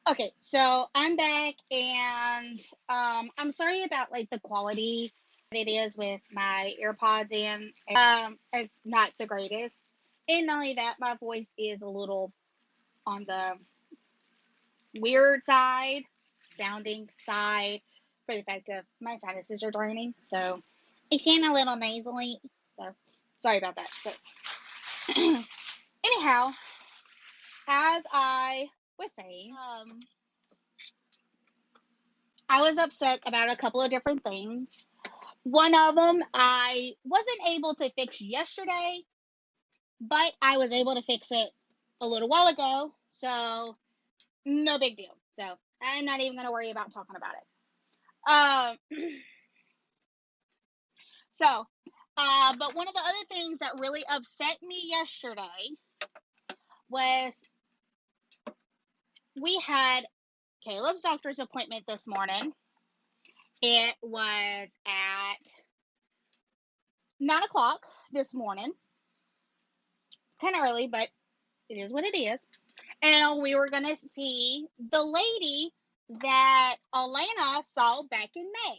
Okay, so I'm back and I'm sorry about like the quality it is with my AirPods in. It's not the greatest. And not only that, my voice is a little on the weird side, sounding side, for the fact of my sinuses are draining. So I sound a little nasally. So sorry about that. So anyhow, as I was saying, I was upset about a couple of different things. One of them I wasn't able to fix yesterday, but I was able to fix it a little while ago. So, no big deal. So, I'm not even going to worry about talking about it. So, but one of the other things that really upset me yesterday was we had Caleb's doctor's appointment this morning. It was at 9 o'clock this morning. Kind of early, but it is what it is. And we were going to see the lady that Elena saw back in May,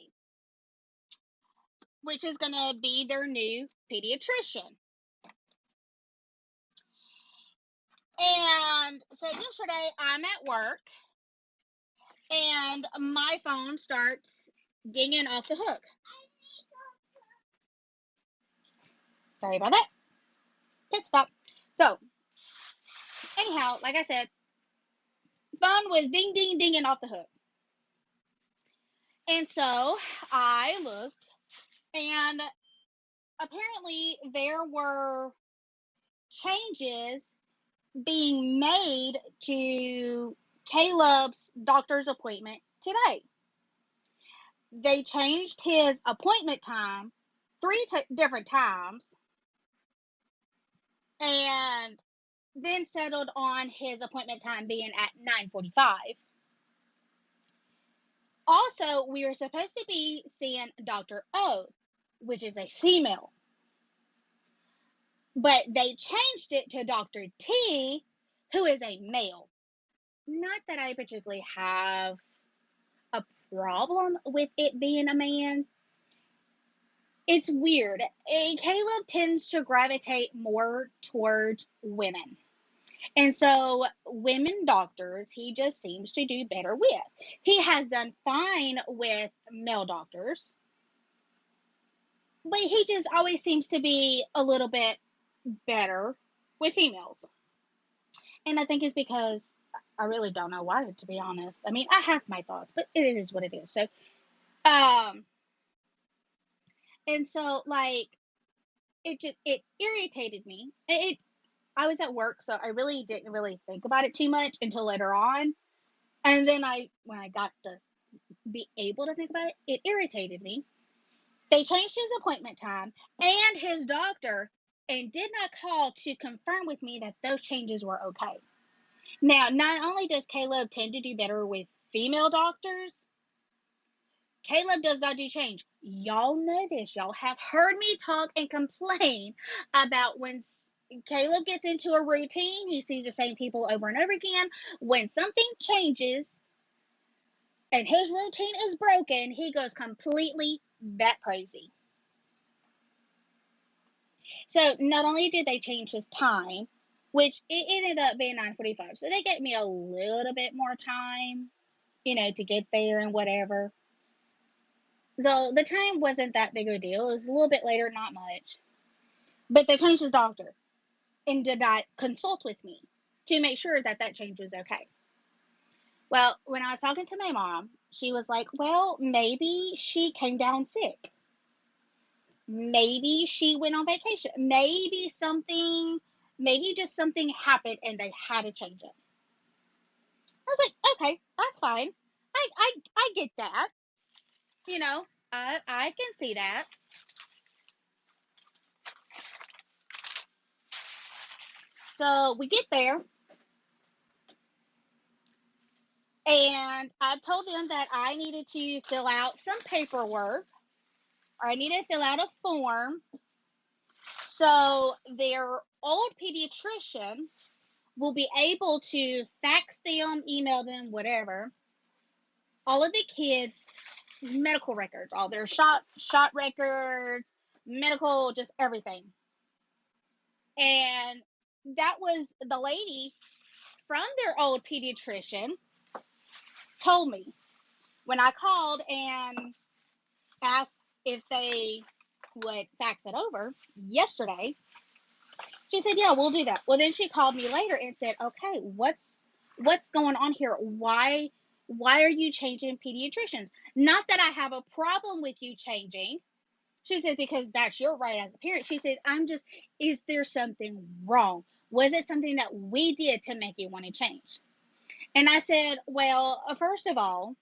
which is going to be their new pediatrician. And so yesterday I'm at work and my phone starts dinging off the hook. Sorry about that. Pit stop. So, anyhow, like I said, phone was ding, ding, dinging off the hook. And so I looked, and apparently there were changes being made to Caleb's doctor's appointment today. They changed his appointment time three different times and then settled on his appointment time being at 9:45. Also, we were supposed to be seeing Dr. O, which is a female, but they changed it to Dr. T, who is a male. Not that I particularly have a problem with it being a man. It's weird. Caleb tends to gravitate more towards women. And so, women doctors, he just seems to do better with. He has done fine with male doctors, but he just always seems to be a little bit better with females. And I think it's because I really don't know why, to be honest. I mean, I have my thoughts, but it is what it is. So, um, and so like it irritated me. I was at work, so I really didn't really think about it too much until later on. And then when I got to be able to think about it, it irritated me. They changed his appointment time and his doctor and did not call to confirm with me that those changes were okay. Now, not only does Caleb tend to do better with female doctors, Caleb does not do change. Y'all know this. Y'all have heard me talk and complain about when Caleb gets into a routine, he sees the same people over and over again. When something changes and his routine is broken, he goes completely bat crazy. So not only did they change his time, which it ended up being 9:45, so they gave me a little bit more time, to get there and whatever. So the time wasn't that big of a deal. It was a little bit later, not much. But they changed his doctor and did not consult with me to make sure that that change was okay. Well, when I was talking to my mom, she was like, well, maybe she came down sick. Maybe she went on vacation. Maybe just something happened and they had to change it. I was like, okay, that's fine. I get that. I can see that. So we get there, and I told them that I needed to fill out some paperwork, or I needed to fill out a form. So their old pediatrician will be able to fax them, email them, whatever, all of the kids' medical records, all their shot records, medical, just everything. And that was the lady from their old pediatrician told me when I called and asked if they would fax it over yesterday. She said, "Yeah, we'll do that." Well, then she called me later and said, "Okay, what's going on here? Why are you changing pediatricians? Not that I have a problem with you changing." She said, "Because that's your right as a parent." She said, "I'm just, is there something wrong? Was it something that we did to make you want to change?" And I said, "Well, first of all,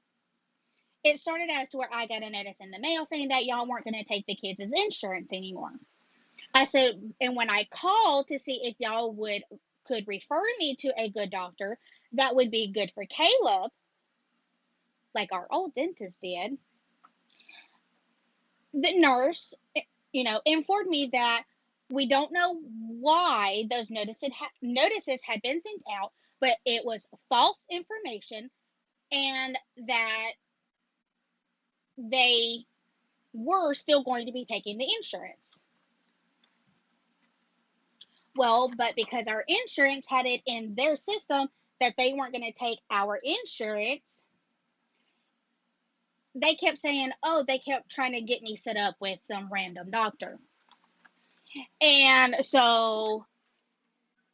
it started as to where I got a notice in the mail saying that y'all weren't going to take the kids' insurance anymore." I said, "And when I called to see if y'all could refer me to a good doctor that would be good for Caleb, like our old dentist did, the nurse, informed me that we don't know why those notices had been sent out, but it was false information, and that they were still going to be taking the insurance." Well, but because our insurance had it in their system that they weren't going to take our insurance, they kept saying, "Oh, they kept trying to get me set up with some random doctor." And so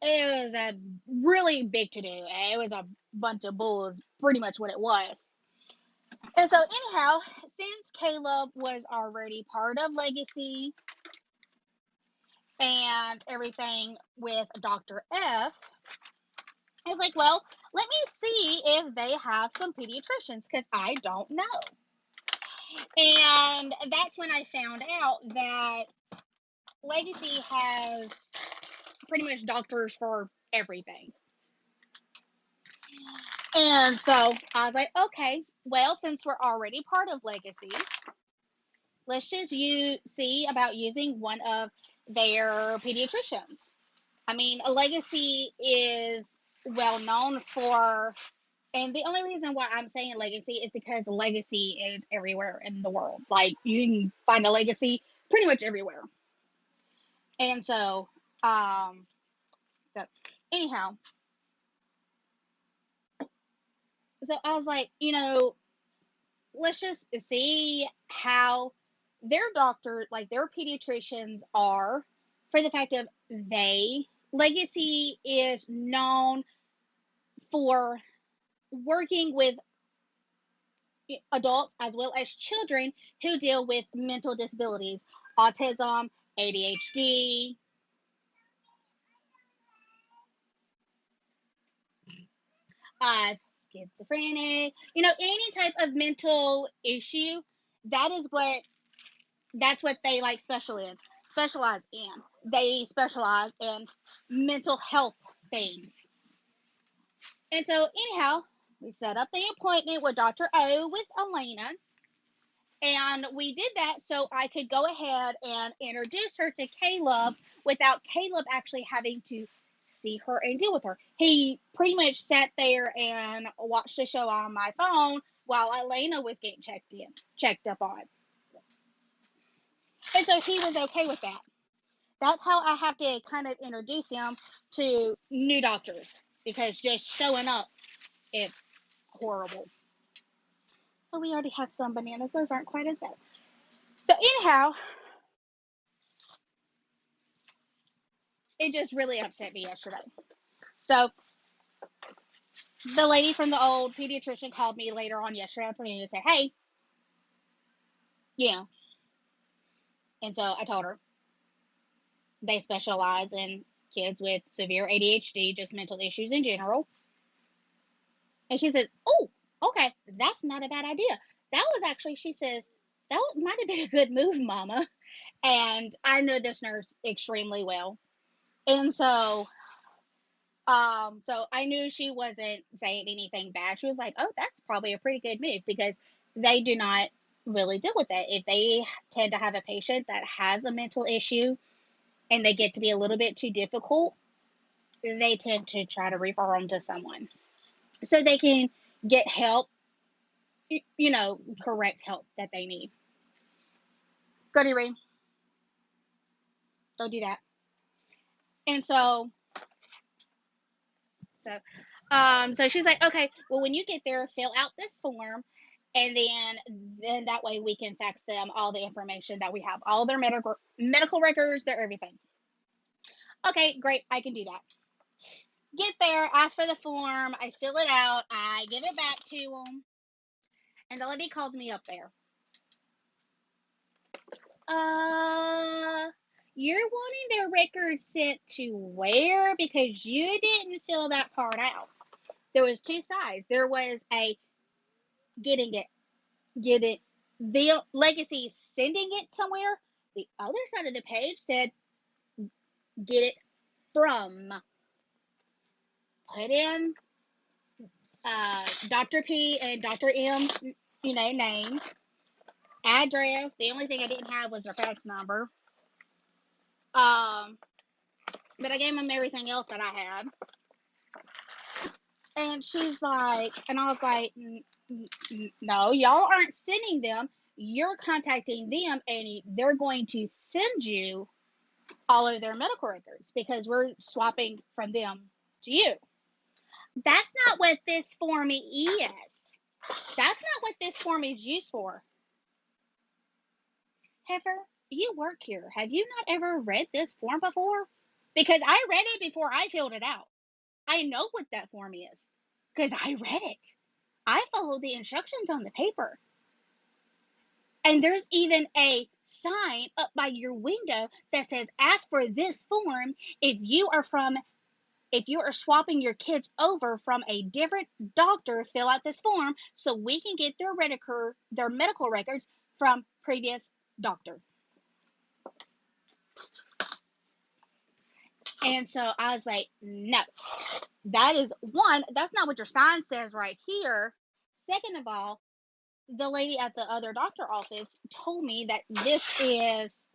it was a really big to do. It was a bunch of bulls, pretty much what it was. And so, anyhow, since Caleb was already part of Legacy and everything with Dr. F, I was like, well, let me see if they have some pediatricians because I don't know. And that's when I found out that Legacy has pretty much doctors for everything. And so I was like, okay, well, since we're already part of Legacy, let's just see about using one of their pediatricians. I mean, Legacy is well known for, and the only reason why I'm saying Legacy is because Legacy is everywhere in the world. Like, you can find a Legacy pretty much everywhere. And so anyhow, so I was like, let's just see how their doctor, like their pediatricians are, for the fact of Legacy is known for working with adults as well as children who deal with mental disabilities, autism, ADHD, uh, schizophrenic, any type of mental issue. That is that's what they like specialize in. They specialize in mental health things. And so anyhow, we set up the appointment with Dr. O with Elena. And we did that so I could go ahead and introduce her to Caleb without Caleb actually having to see her and deal with her. He pretty much sat there and watched the show on my phone while Elena was getting checked up on. And so he was okay with that. That's how I have to kind of introduce him to new doctors, because just showing up, it's horrible. But we already had some bananas. Those aren't quite as bad. So anyhow, it just really upset me yesterday. So the lady from the old pediatrician called me later on yesterday afternoon and said, "Hey, yeah." And so I told her they specialize in kids with severe ADHD, just mental issues in general. And she said, "Oh, okay, that's not a bad idea. That was actually," she says, "that might have been a good move, Mama." And I know this nurse extremely well. And so I knew she wasn't saying anything bad. She was like, "Oh, that's probably a pretty good move," because they do not really deal with that. If they tend to have a patient that has a mental issue and they get to be a little bit too difficult, they tend to try to refer them to someone so they can get help, correct help that they need. Go to Reem. Don't do that. And so she's like, okay, well, when you get there, fill out this form, and then that way we can fax them all the information that we have, all their medical records, their everything. Okay, great, I can do that. Get there, ask for the form, I fill it out, I give it back to them, and the lady calls me up there. Uh, you're wanting their records sent to where? Because you didn't fill that part out. There was two sides. There was a getting it, get it, the legacy sending it somewhere. The other side of the page said get it from. Put in Dr. P and Dr. M, names, address. The only thing I didn't have was their fax number. But I gave them everything else that I had. And she's like, and I was like, no, y'all aren't sending them. You're contacting them, and they're going to send you all of their medical records because we're swapping from them to you. That's not what this form is. That's not what this form is used for. Heifer, you work here. Have you not ever read this form before? Because I read it before I filled it out. I know what that form is because I read it. I followed the instructions on the paper. And there's even a sign up by your window that says, ask for this form if you are swapping your kids over from a different doctor, fill out this form so we can get their medical records from previous doctor. And so I was like, no, that is one, that's not what your sign says right here. Second of all, the lady at the other doctor office told me that this is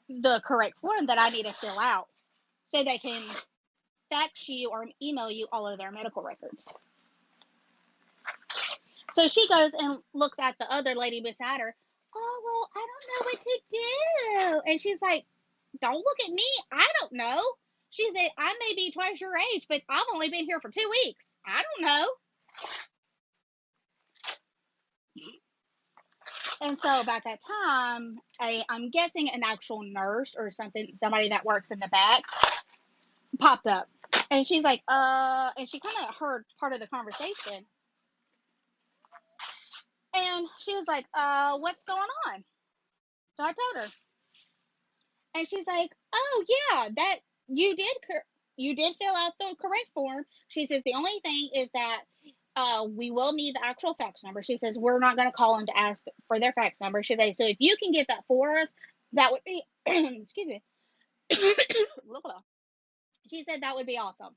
the correct form that I need to fill out so they can fax you or email you all of their medical records. So she goes and looks at the other lady beside her. Oh, well, I don't know what to do. And she's like, don't look at me. I don't know. She said, I may be twice your age, but I've only been here for 2 weeks. I don't know. And so about that time, I'm guessing an actual nurse or somebody that works in the back popped up. And she's like, and she kind of heard part of the conversation. And she was like, what's going on? So I told her. And she's like, oh yeah, that you did fill out the correct form. She says the only thing is that we will need the actual fax number. She says we're not going to call them to ask for their fax number. She says so if you can get that for us, that would be excuse me. She said that would be awesome.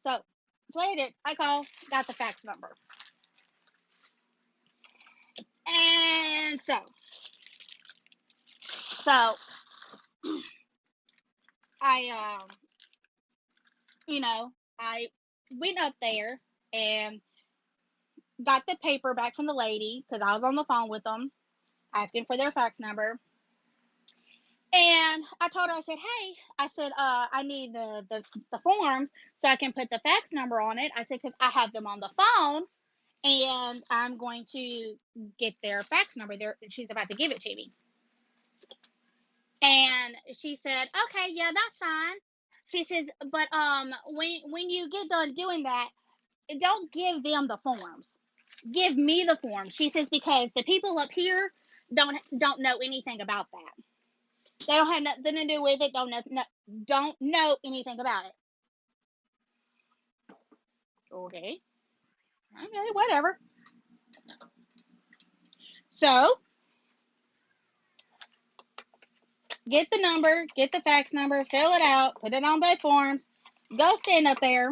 So that's what I did. I called, got the fax number, and so I I went up there and got the paper back from the lady because I was on the phone with them asking for their fax number. And I told her, I said, hey, I said, I need the forms so I can put the fax number on it. I said, because I have them on the phone and I'm going to get their fax number. She's about to give it to me. And she said, okay, yeah, that's fine. She says, but when you get done doing that, don't give them the forms. Give me the forms. She says because the people up here don't know anything about that. They don't have nothing to do with it. Don't know anything about it. Okay. Okay, whatever. So get the number, get the fax number, fill it out, put it on both forms, go stand up there.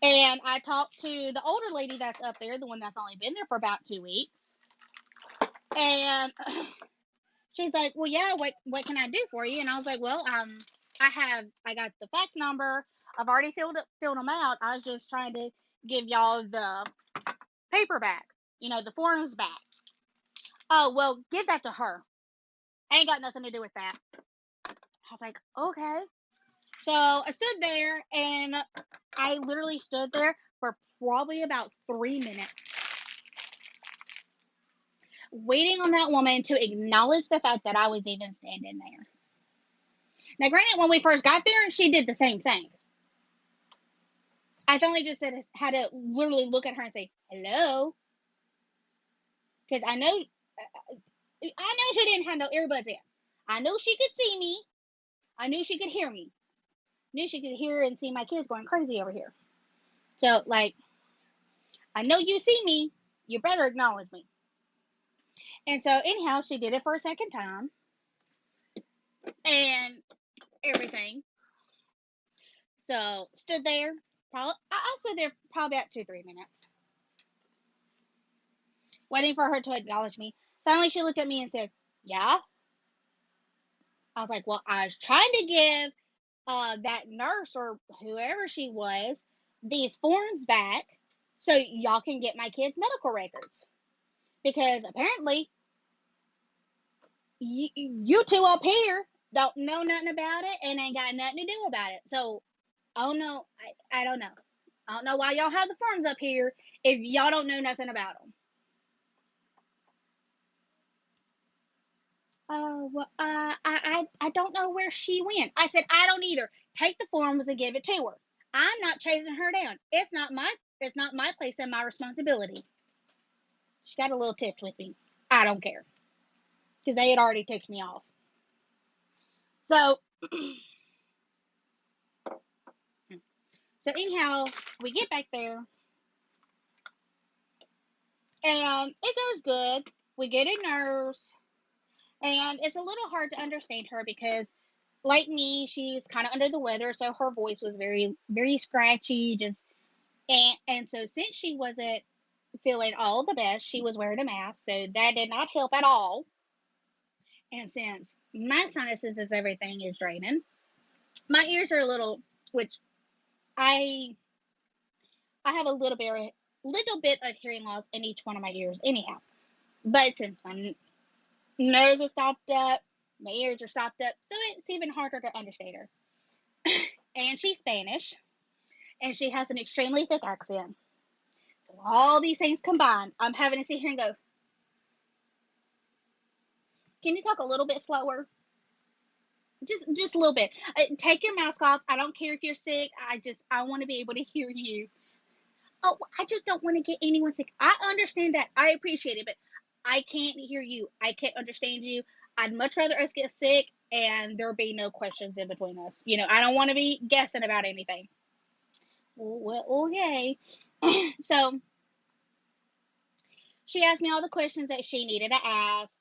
And I talked to the older lady that's up there, the one that's only been there for about 2 weeks. And she's like, well, yeah, what can I do for you? And I was like, well, I got the fax number. I've already filled them out. I was just trying to give y'all the paper back, the forms back. Oh, well, give that to her. I ain't got nothing to do with that. I was like, okay. So I stood there and I literally stood there for probably about 3 minutes waiting on that woman to acknowledge the fact that I was even standing there. Now, granted, when we first got there, she did the same thing. I finally just had to literally look at her and say, hello. Because I know she didn't have no earbuds in. I knew she could see me. I knew she could hear me. I knew she could hear and see my kids going crazy over here. So, like, I know you see me. You better acknowledge me. And so, anyhow, she did it for a second time. And everything. So, stood there. I stood there probably about 2-3 minutes. Waiting for her to acknowledge me. Finally, she looked at me and said, yeah. I was like, well, I was trying to give that nurse or whoever she was these forms back so y'all can get my kids' medical records. Because apparently, you two up here don't know nothing about it and ain't got nothing to do about it. So, I don't know. I don't know. I don't know why y'all have the forms up here if y'all don't know nothing about them. Oh, well, I don't know where she went. I said, I don't either. Take the forms and give it to her. I'm not chasing her down. It's not my place and my responsibility. She got a little ticked with me. I don't care. Because they had already ticked me off. So, so anyhow, we get back there and it goes good. We get a nurse and it's a little hard to understand her because like me, she's kind of under the weather, so her voice was very, very scratchy, just and so since she wasn't feeling all the best, she was wearing a mask, so that did not help at all. And since my sinuses is everything is draining, my ears are a little, which I I have a little bit of hearing loss in each one of my ears, anyhow. But since my nose is stopped up, my ears are stopped up, so it's even harder to understand her. And she's Spanish, and she has an extremely thick accent. So all these things combined, I'm having to sit here and go, can you talk a little bit slower? Just a little bit. Take your mask off. I don't care if you're sick. I want to be able to hear you. Oh, I just don't want to get anyone sick. I understand that. I appreciate it, but I can't hear you. I can't understand you. I'd much rather us get sick and there be no questions in between us. I don't want to be guessing about anything. Well, okay. So she asked me all the questions that she needed to ask,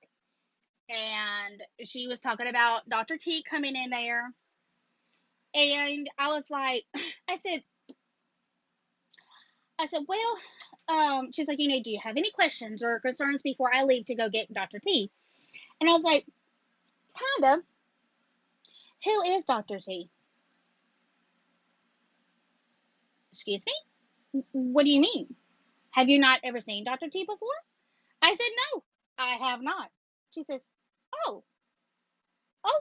and she was talking about Dr. T coming in there. And I was like, I said, well, she's like, do you have any questions or concerns before I leave to go get Dr. T? And I was like, kinda. Who is Dr. T? Excuse me? What do you mean? Have you not ever seen Dr. T before? I said, no, I have not. She says, oh,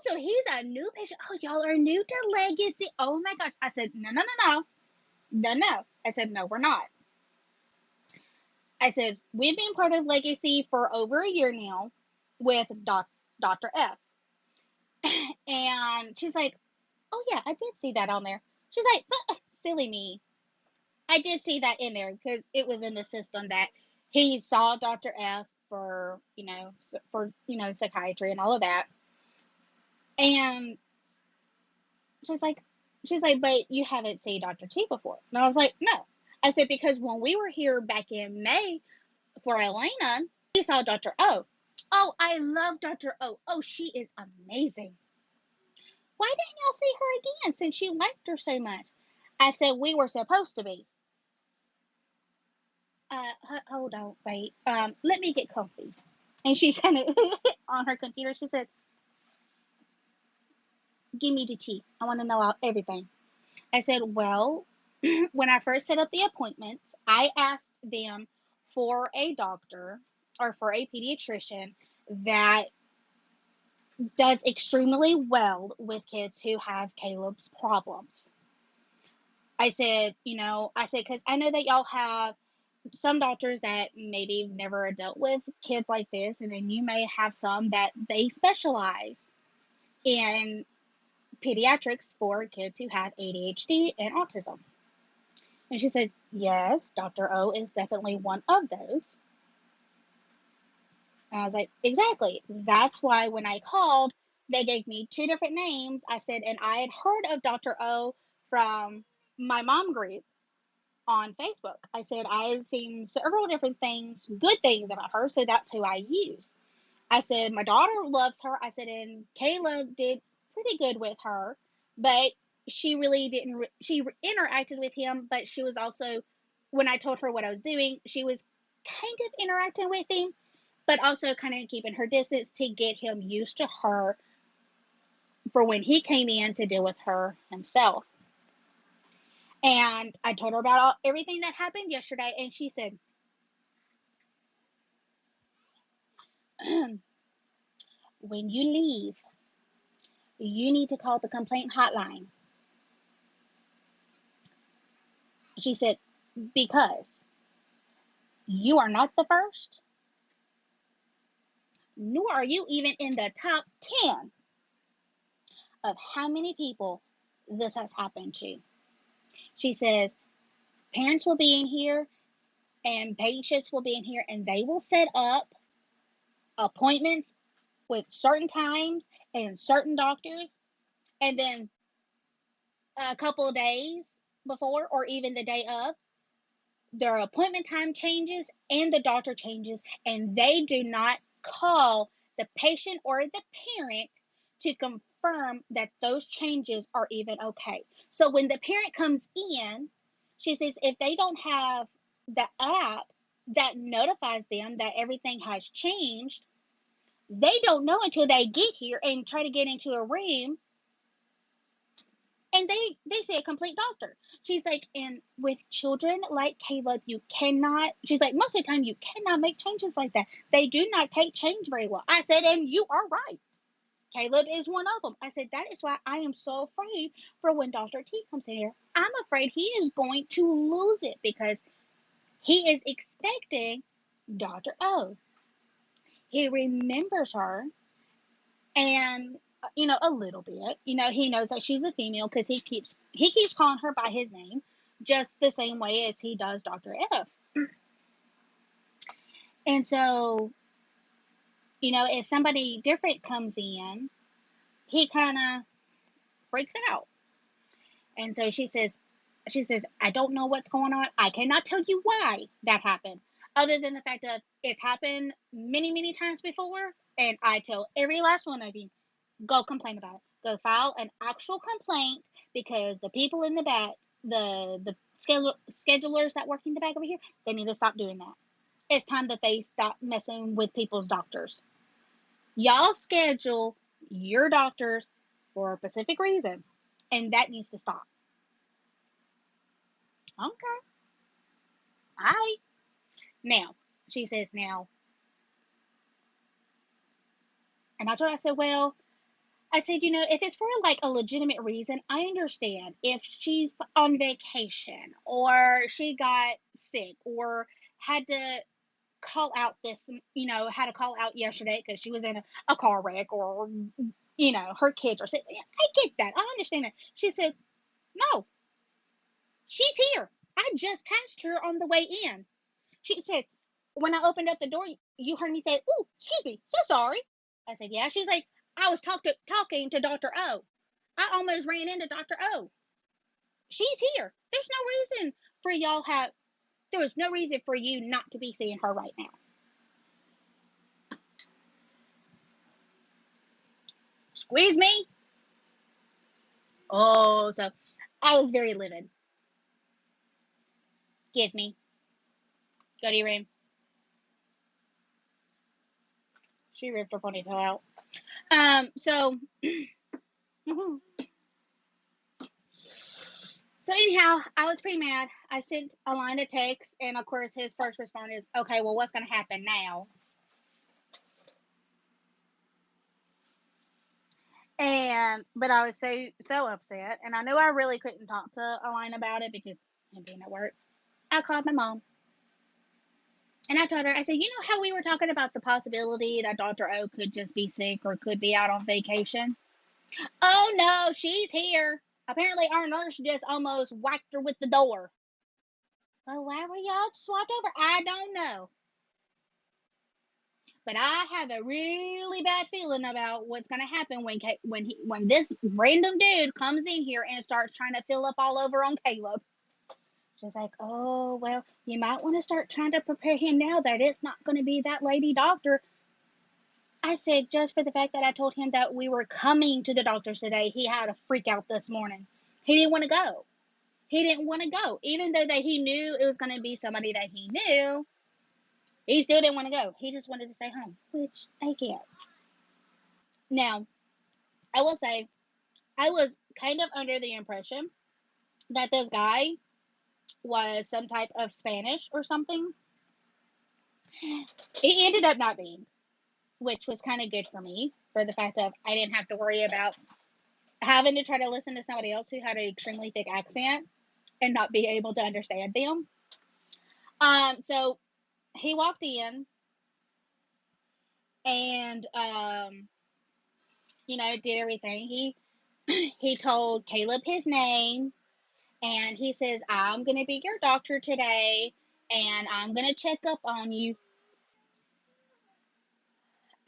so he's a new patient. Oh, y'all are new to Legacy. Oh my gosh. I said, no, no, no, no. No, no. I said, no, we're not. I said, we've been part of Legacy for over a year now with Dr. F. And she's like, oh yeah, I did see that on there. She's like, silly me. I did see that in there because it was in the system that he saw Dr. F for, psychiatry and all of that. And she's like, but you haven't seen Dr. T before. And I was like, no. I said, because when we were here back in May for Elena, we saw Dr. O. Oh, I love Dr. O. Oh, she is amazing. Why didn't y'all see her again since you liked her so much? I said, we were supposed to be. Hold on, wait. Let me get comfy. And she kind of, on her computer, she said, Give me the tea. I want to know everything. I said, well, when I first set up the appointments, I asked them for a doctor or for a pediatrician that does extremely well with kids who have Kaleb's problems. I said, because I know that y'all have some doctors that maybe never dealt with kids like this, and then you may have some that they specialize in pediatrics for kids who have ADHD and autism. And she said, yes, Dr. O is definitely one of those. And I was like, exactly. That's why when I called, they gave me two different names. I said, and I had heard of Dr. O from my mom group on Facebook. I said, I had seen several different things, good things about her, so that's who I used. I said, my daughter loves her. I said, and Kayla did pretty good with her, but she really didn't, she interacted with him, but she was also, when I told her what I was doing, she was kind of interacting with him, but also kind of keeping her distance to get him used to her for when he came in to deal with her himself. And I told her about everything that happened yesterday, and she said, when you leave, you need to call the complaint hotline. She said, because you are not the first, nor are you even in the top 10 of how many people this has happened to. She says, parents will be in here and patients will be in here, and they will set up appointments with certain times and certain doctors, and then a couple of days before or even the day of, their appointment time changes and the doctor changes, and they do not call the patient or the parent to confirm that those changes are even okay. So when the parent comes in, she says if they don't have the app that notifies them that everything has changed, they don't know until they get here and try to get into a room, and they say a complete doctor. She's like, and with children like Caleb, you cannot, she's like, most of the time you cannot make changes like that. They do not take change very well. I said, and you are right. Caleb is one of them. I said, that is why I am so afraid for when Dr. T comes in here. I'm afraid he is going to lose it because he is expecting Dr. O. He remembers her, and a little bit, he knows that she's a female because he keeps calling her by his name, just the same way as he does Dr. F. And so, if somebody different comes in, he kind of freaks out. And so she says, I don't know what's going on. I cannot tell you why that happened, other than the fact that it's happened many, many times before, and I tell every last one of you, go complain about it. Go file an actual complaint, because the people in the back, the schedulers that work in the back over here, they need to stop doing that. It's time that they stop messing with people's doctors. Y'all schedule your doctors for a specific reason, and that needs to stop. Okay, all right. Now, she says, now, and I said, well, I said, if it's for like a legitimate reason, I understand. If she's on vacation or she got sick or had to call out had to call out yesterday because she was in a car wreck, or, her kids are sick. I get that. I understand that. She said, no, she's here. I just passed her on the way in. She said, when I opened up the door, you heard me say, oh, excuse me, so sorry. I said, yeah. She's like, I was talking to Dr. O. I almost ran into Dr. O. She's here. There was no reason for you not to be seeing her right now. Squeeze me? Oh, so I was very livid. Give me. Go to your room. She ripped her ponytail out. So Mhm. So anyhow, I was pretty mad. I sent a line of text, and of course, his first response is, "Okay, well, what's going to happen now?" And but I was so upset, and I knew I really couldn't talk to Elaine about it because I'm being at work. I called my mom, and I told her, I said, "You know how we were talking about the possibility that Dr. O could just be sick or could be out on vacation? Oh no, she's here. Apparently, our nurse just almost whacked her with the door." Well, why were y'all swapped over? I don't know. But I have a really bad feeling about what's going to happen when this random dude comes in here and starts trying to fill up all over on Caleb. She's like, "Oh well, you might want to start trying to prepare him now that it's not going to be that lady doctor." I said, just for the fact that I told him that we were coming to the doctor's today, he had a freak out this morning. He didn't want to go. He didn't want to go, even though that he knew it was going to be somebody that he knew. He still didn't want to go. He just wanted to stay home, which I get. Now, I will say, I was kind of under the impression that this guy was some type of Spanish or something. It ended up not being, which was kind of good for me, for the fact of I didn't have to worry about having to try to listen to somebody else who had an extremely thick accent and not be able to understand them. So he walked in and did everything. He told Caleb his name, and he says, "I'm gonna be your doctor today, and I'm gonna check up on you."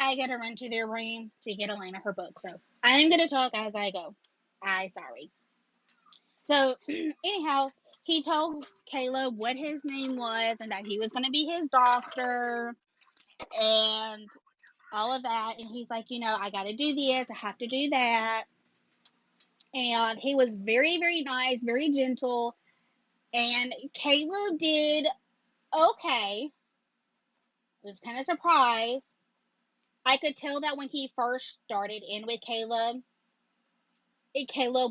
I gotta run to their room to get Elena her book, so I'm gonna talk as I go. I sorry. So anyhow, he told Caleb what his name was and that he was gonna be his doctor and all of that. And he's like, I gotta do this, I have to do that. And he was very, very nice, very gentle. And Caleb did okay. I was kind of surprised. I could tell that when he first started in with Caleb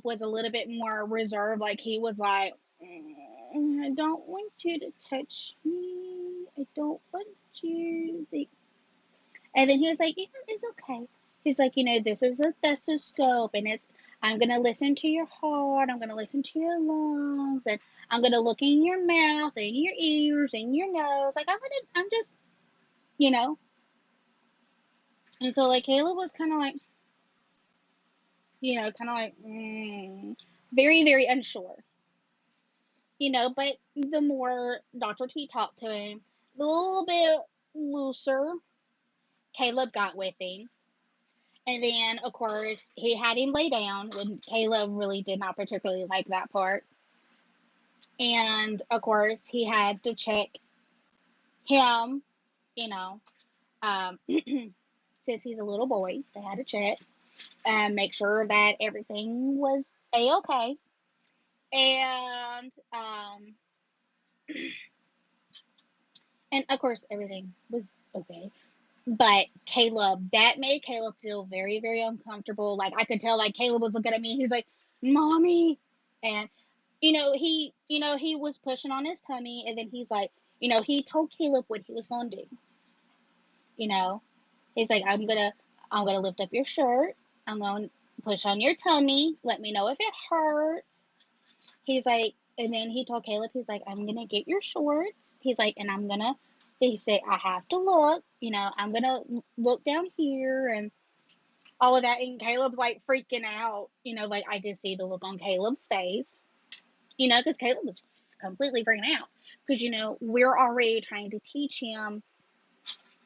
was a little bit more reserved. Like he was like, I don't want you to touch me. I don't want you. And then he was like, yeah, it's okay. He's like, this is a stethoscope, and I'm gonna listen to your heart. I'm gonna listen to your lungs, and I'm gonna look in your mouth and your ears and your nose. Like I'm just, you know. And so like Caleb was kind of like, very, very unsure. But the more Dr. T talked to him, a little bit looser Caleb got with him. And then, of course, he had him lay down when Caleb really did not particularly like that part. And, of course, he had to check him, you know, since he's a little boy, they had to check and make sure that everything was A-okay. And of course, everything was okay. But that made Caleb feel very, very uncomfortable. Like I could tell, like Caleb was looking at me. He's like, "Mommy," and he was pushing on his tummy, and then he's like, he told Caleb what he was gonna do. You know, he's like, I'm gonna lift up your shirt. I'm gonna push on your tummy. Let me know if it hurts. He's like, and then he told Caleb, he's like, I'm gonna get your shorts. He's like, and he said, I have to look, I'm gonna look down here and all of that. And Caleb's like freaking out, like I could see the look on Caleb's face, because Caleb was completely freaking out. Because, we're already trying to teach him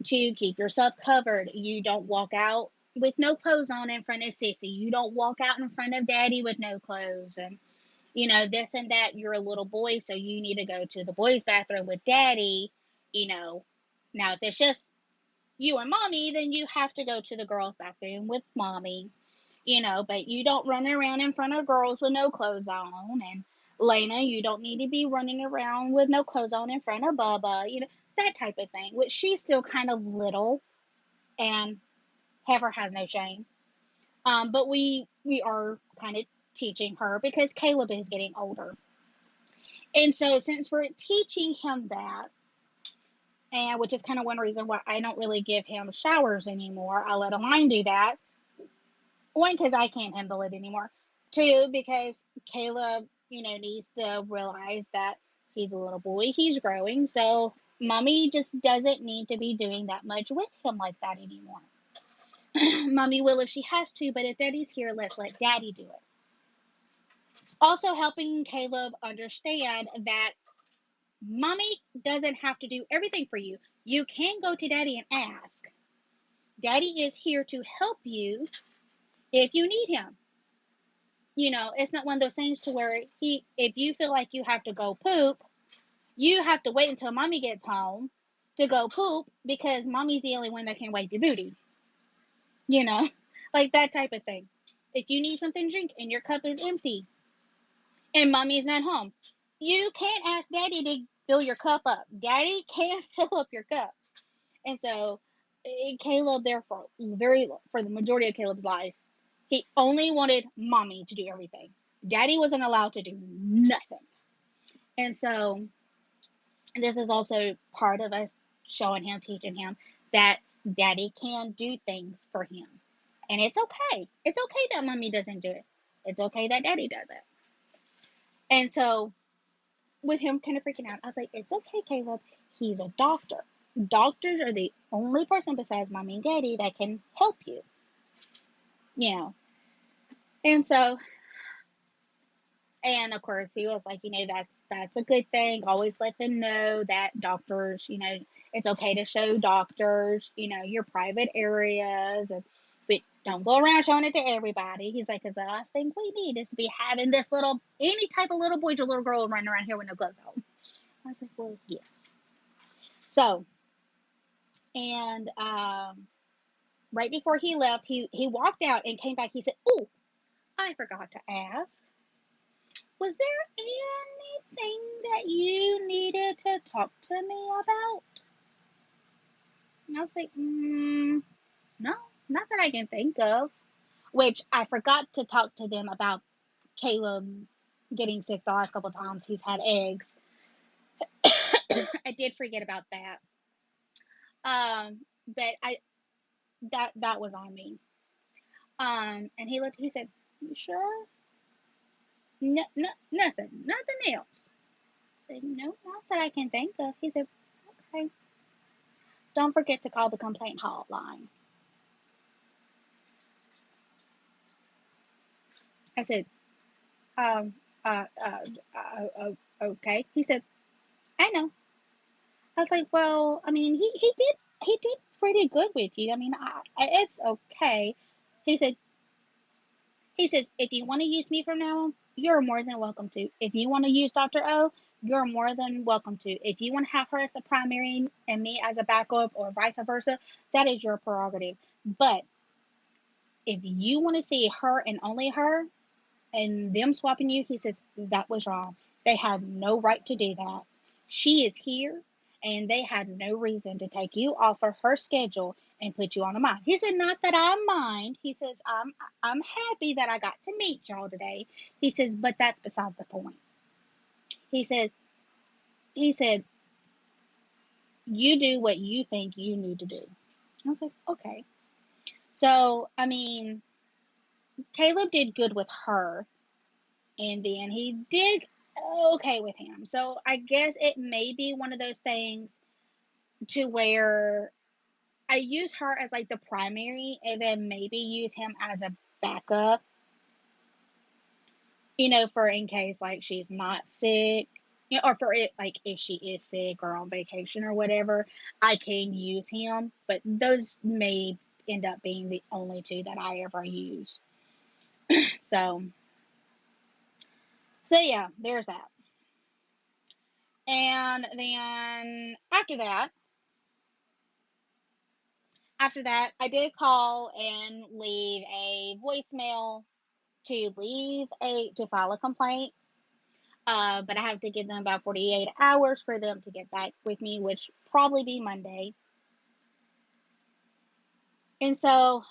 to keep yourself covered. You don't walk out with no clothes on in front of Sissy. You don't walk out in front of Daddy with no clothes. And this and that, you're a little boy, so you need to go to the boys' bathroom with Daddy, you know. Now, if it's just you and Mommy, then you have to go to the girls' bathroom with Mommy, but you don't run around in front of girls with no clothes on. And Lena, you don't need to be running around with no clothes on in front of Bubba, that type of thing, which she's still kind of little, and Heifer has no shame. But we we are kind of teaching her because Caleb is getting older. And so since we're teaching him that, and which is kind of one reason why I don't really give him showers anymore. I let mine do that. One, because I can't handle it anymore. Two, because Caleb, needs to realize that he's a little boy, he's growing, so mommy just doesn't need to be doing that much with him like that anymore. Mommy will if she has to, but if daddy's here, let's let daddy do it. Also helping Caleb understand that mommy doesn't have to do everything for you. You can go to daddy and ask. Daddy is here to help you if you need him. It's not one of those things to where if you feel like you have to go poop, you have to wait until mommy gets home to go poop because mommy's the only one that can wipe your booty. You know, like that type of thing. If you need something to drink and your cup is empty and mommy's not home, you can't ask daddy to fill your cup up. Daddy can't fill up your cup. And so Caleb, therefore, for the majority of Caleb's life, he only wanted mommy to do everything. Daddy wasn't allowed to do nothing. And so this is also part of us showing him, teaching him that daddy can do things for him. And it's okay. It's okay that mommy doesn't do it. It's okay that daddy does it. And so with him kind of freaking out, I was like, it's okay, Caleb. He's a doctor. Doctors are the only person besides mommy and daddy that can help you. You know. And so, and of course he was like, that's a good thing. Always let them know that doctors, it's okay to show doctors, your private areas, but don't go around showing it to everybody. He's like, because the last thing we need is to be having this any type of little boy or little girl running around here with no gloves on. I was like, well, yes. So, and right before he left, he walked out and came back. He said, oh, I forgot to ask. Was there anything that you needed to talk to me about? And I was like, no, not that I can think of. Which I forgot to talk to them about Caleb getting sick the last couple of times he's had eggs. I did forget about that. But that was on me. And he looked. He said, "You sure? Nothing else." I said, "No, not that I can think of." He said, "Okay. Don't forget to call the complaint hotline." I said, um, okay. He said, "I know." I was like, "Well, I mean, he did pretty good with you. I mean, it's okay." He said, He says, if you want to use me from now on, you're more than welcome to. If you want to use Dr. O, you're more than welcome to. If you want to have her as the primary and me as a backup or vice versa, that is your prerogative. But if you want to see her and only her and them swapping you, he says, that was wrong. They have no right to do that. She is here and they had no reason to take you off of her schedule and put you on a mine. He said, not that I mind. He says, I'm happy that I got to meet y'all today. He says, but that's beside the point. He said, he said, you do what you think you need to do. I was like, okay. So, I mean, Caleb did good with her, and then he did okay with him. So I guess it may be one of those things to where I use her as like the primary and then maybe use him as a backup, for in case like she's not sick, or for it like if she is sick or on vacation or whatever, I can use him. But those may end up being the only two that I ever use. So, so yeah, there's that. And then after that, I did call and leave a voicemail to file a complaint. But I have to give them about 48 hours for them to get back with me, which probably be Monday. And so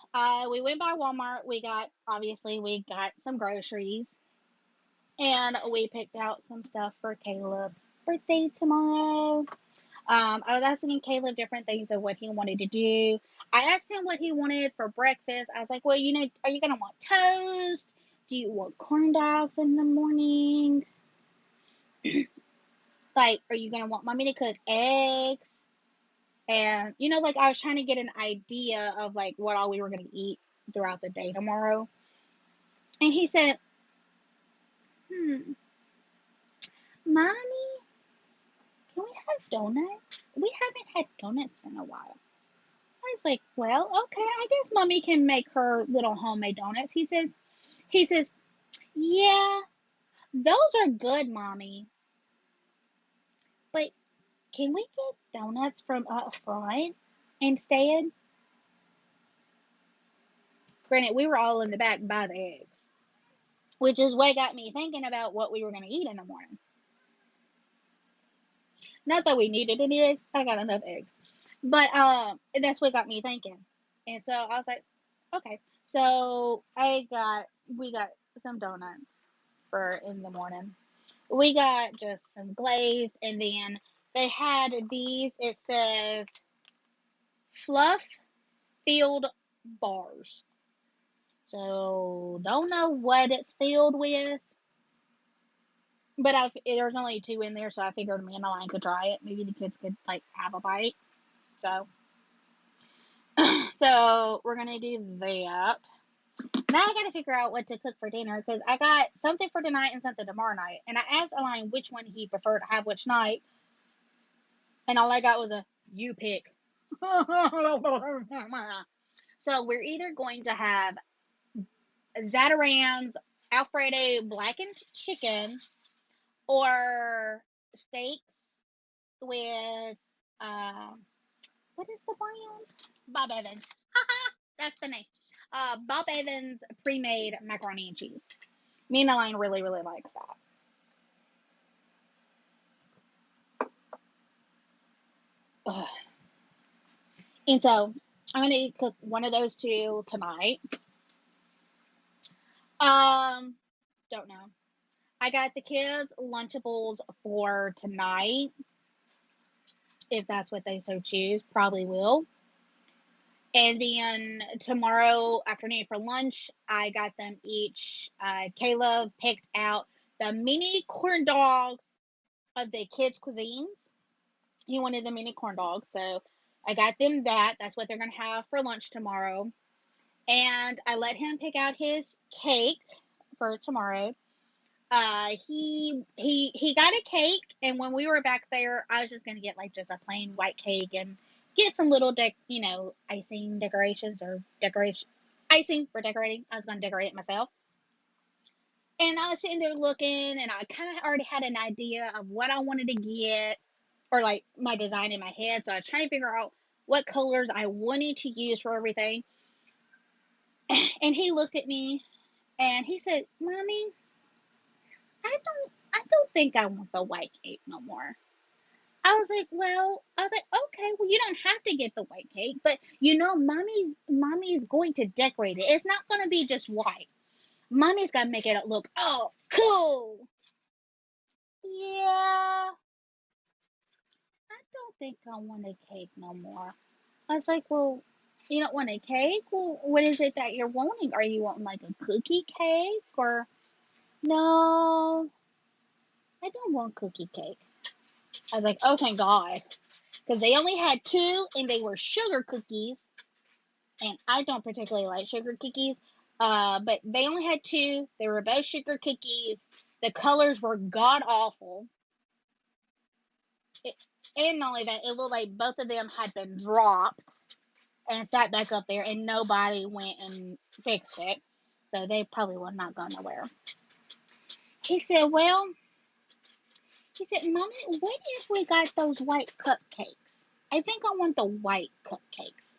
we went by Walmart. We got some groceries, and we picked out some stuff for Caleb's birthday tomorrow. I was asking Caleb different things of what he wanted to do. I asked him what he wanted for breakfast. I was like, well, are you going to want toast? Do you want corn dogs in the morning? Like, are you going to want mommy to cook eggs? And, like I was trying to get an idea of like what all we were going to eat throughout the day tomorrow. And he said, Mommy, can we have donuts? We haven't had donuts in a while. I was like, well, okay, I guess mommy can make her little homemade donuts. He says, yeah, those are good, mommy. But can we get donuts from up front instead? Granted, we were all in the back by the eggs, which is what got me thinking about what we were going to eat in the morning. Not that we needed any eggs. I got enough eggs. But that's what got me thinking. And so I was like, okay. So we got some donuts for in the morning. We got just some glazed, and then they had these. It says fluff filled bars. So don't know what it's filled with, but there's only two in there, so I figured me and Elaine could try it. Maybe the kids could like have a bite. So so we're gonna do that. Now I gotta figure out what to cook for dinner because I got something for tonight and something tomorrow night. And I asked Elaine which one he preferred to have which night, and all I got was a you pick. So we're either going to have Zataran's Alfredo blackened chicken or steaks with what is the brand? Bob Evans. That's the name. Bob Evans pre-made macaroni and cheese. Me and Elaine really, really likes that. Ugh. And so I'm gonna cook one of those two tonight. Um, don't know. I got the kids Lunchables for tonight, if that's what they so choose. Probably will. And then tomorrow afternoon for lunch, I got them each. Caleb picked out the mini corn dogs of the kids' cuisines. He wanted the mini corn dogs, so I got them that. That's what they're gonna have for lunch tomorrow. And I let him pick out his cake for tomorrow. He got a cake, and when we were back there, I was just gonna get like just a plain white cake and get some little icing decorations or decoration icing for decorating. I was gonna decorate it myself. And I was sitting there looking, and I kind of already had an idea of what I wanted to get, or like my design in my head. So I was trying to figure out what colors I wanted to use for everything. And he looked at me and he said, "Mommy, I don't think I want the white cake no more." I was like, okay, well, you don't have to get the white cake, but mommy's going to decorate it. It's not going to be just white. Mommy's got to make it look, oh, cool. Yeah, I don't think I want a cake no more. I was like, well, you don't want a cake? Well, what is it that you're wanting? Are you wanting like a cookie cake or no? I don't want cookie cake. I was like, oh, thank God. Because they only had two and they were sugar cookies. And I don't particularly like sugar cookies. But they only had two. They were both sugar cookies. The colors were god awful. It, and not only that, it looked like both of them had been dropped and sat back up there, and nobody went and fixed it. So they probably were not going nowhere. He said, well, he said, Mommy, what if we got those white cupcakes? I think I want the white cupcakes.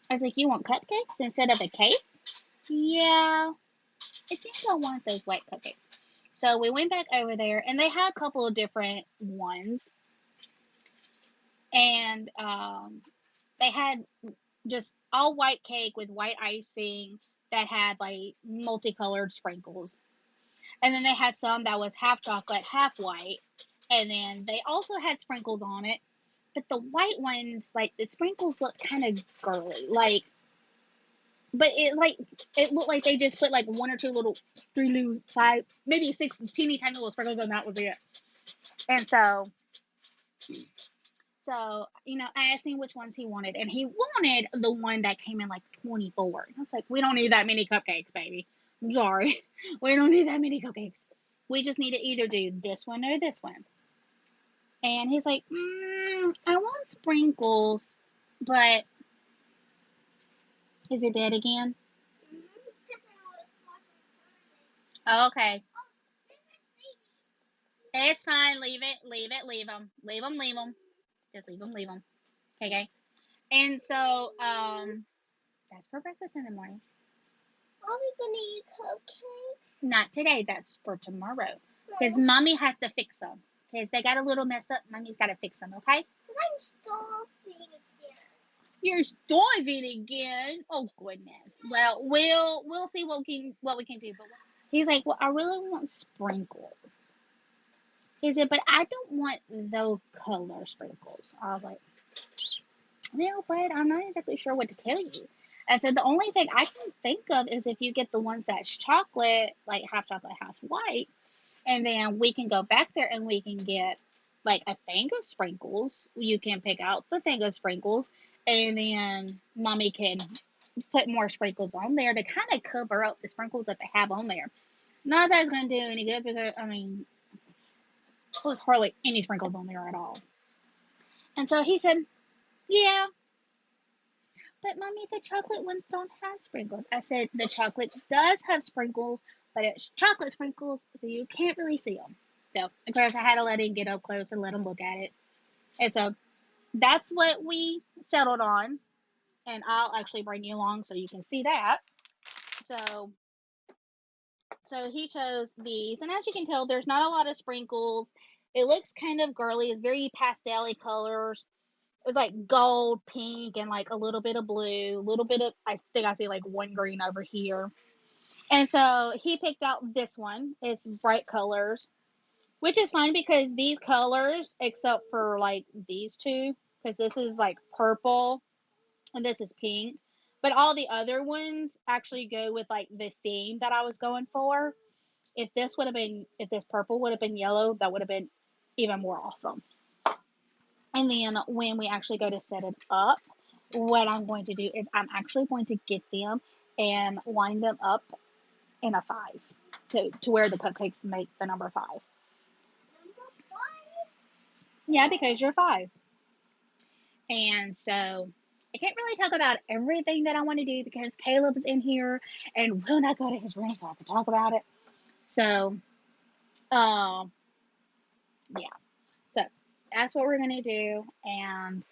I was like, you want cupcakes instead of a cake? Yeah, I think I want those white cupcakes. So we went back over there, and they had a couple of different ones. And They had just all white cake with white icing that had like multicolored sprinkles. And then they had some that was half chocolate, half white. And then they also had sprinkles on it. But the white ones, like the sprinkles looked kind of girly. But it looked like they just put like one or two little, three little, five, maybe six teeny tiny little sprinkles, and that was it. And so, I asked him which ones he wanted, and he wanted the one that came in like 24. And I was like, we don't need that many cupcakes, baby. I'm sorry. We don't need that many cupcakes. We just need to either do this one or this one. And he's like, I want sprinkles, but is it dead again? Oh, okay. It's fine. Leave it. Leave it. Leave them. Leave them. Leave them. Just leave them. Leave them. Okay. And so, that's for breakfast in the morning. Are we gonna eat cupcakes? Not today. That's for tomorrow. Because mommy has to fix them. Because they got a little messed up. Mommy's got to fix them. Okay. I'm starving again. You're starving again. Oh goodness. Well, we'll see what we can do. But he's like, well, I really want sprinkles. He said, but I don't want those color sprinkles. I was like, no, but I'm not exactly sure what to tell you. I said the only thing I can think of is if you get the ones that's chocolate, like half chocolate, half white, and then we can go back there and we can get like a thing of sprinkles. You can pick out the thing of sprinkles, and then mommy can put more sprinkles on there to kind of cover up the sprinkles that they have on there. Not that it's going to do any good because, I mean, there's hardly any sprinkles on there at all. And so he said, yeah, but mommy, the chocolate ones don't have sprinkles. I said, the chocolate does have sprinkles, but it's chocolate sprinkles, so you can't really see them. So, of course, I had to let him get up close and let him look at it. And so that's what we settled on. And I'll actually bring you along so you can see that. So, so he chose these. And as you can tell, there's not a lot of sprinkles. It looks kind of girly. It's very pastel colors. It's like gold, pink, and like a little bit of blue, a little bit of, I think I see like one green over here. And so he picked out this one. It's bright colors, which is fine because these colors, except for like these two, because this is like purple and this is pink, but all the other ones actually go with like the theme that I was going for. If this purple would have been yellow, that would have been even more awesome. And then when we actually go to set it up, what I'm going to do is I'm actually going to get them and line them up in a five to where the cupcakes make the number five. Number 5? Yeah, because you're five. And so I can't really talk about everything that I want to do because Caleb's in here and will not go to his room so I can talk about it. So, um, yeah. So that's what we're gonna do, and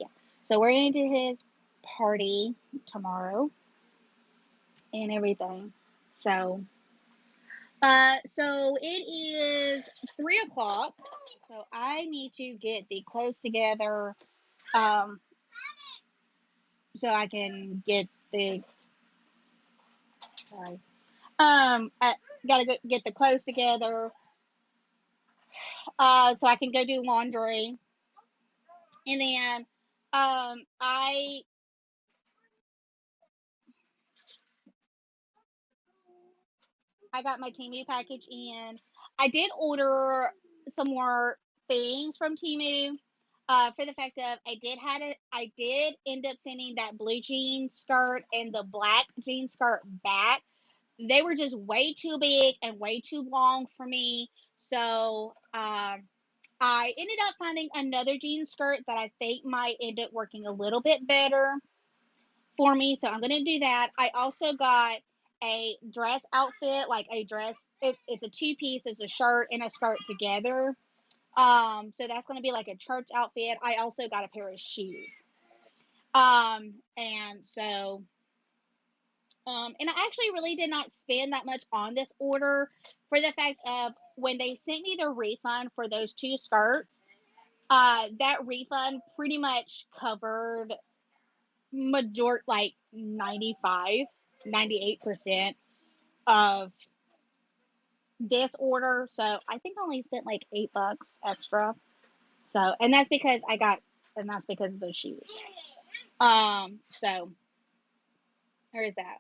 yeah. So we're gonna do his party tomorrow and everything. So, so it is 3 o'clock. So I need to get the clothes together, um, so I can get the sorry, I gotta get the clothes together, so I can go do laundry, and then, I got my Temu package in. I did order some more things from Temu. For the fact of I did end up sending that blue jean skirt and the black jean skirt back. They were just way too big and way too long for me. So I ended up finding another jean skirt that I think might end up working a little bit better for me. So I'm gonna do that. I also got a dress outfit, like a dress. It's a two piece. It's a shirt and a skirt together. So that's gonna be like a church outfit. I also got a pair of shoes. And so, and I actually really did not spend that much on this order for the fact of when they sent me the refund for those two skirts. That refund pretty much covered like 98% of this order. So I think I only spent like $8 extra. So, and that's because of those shoes. So there is that.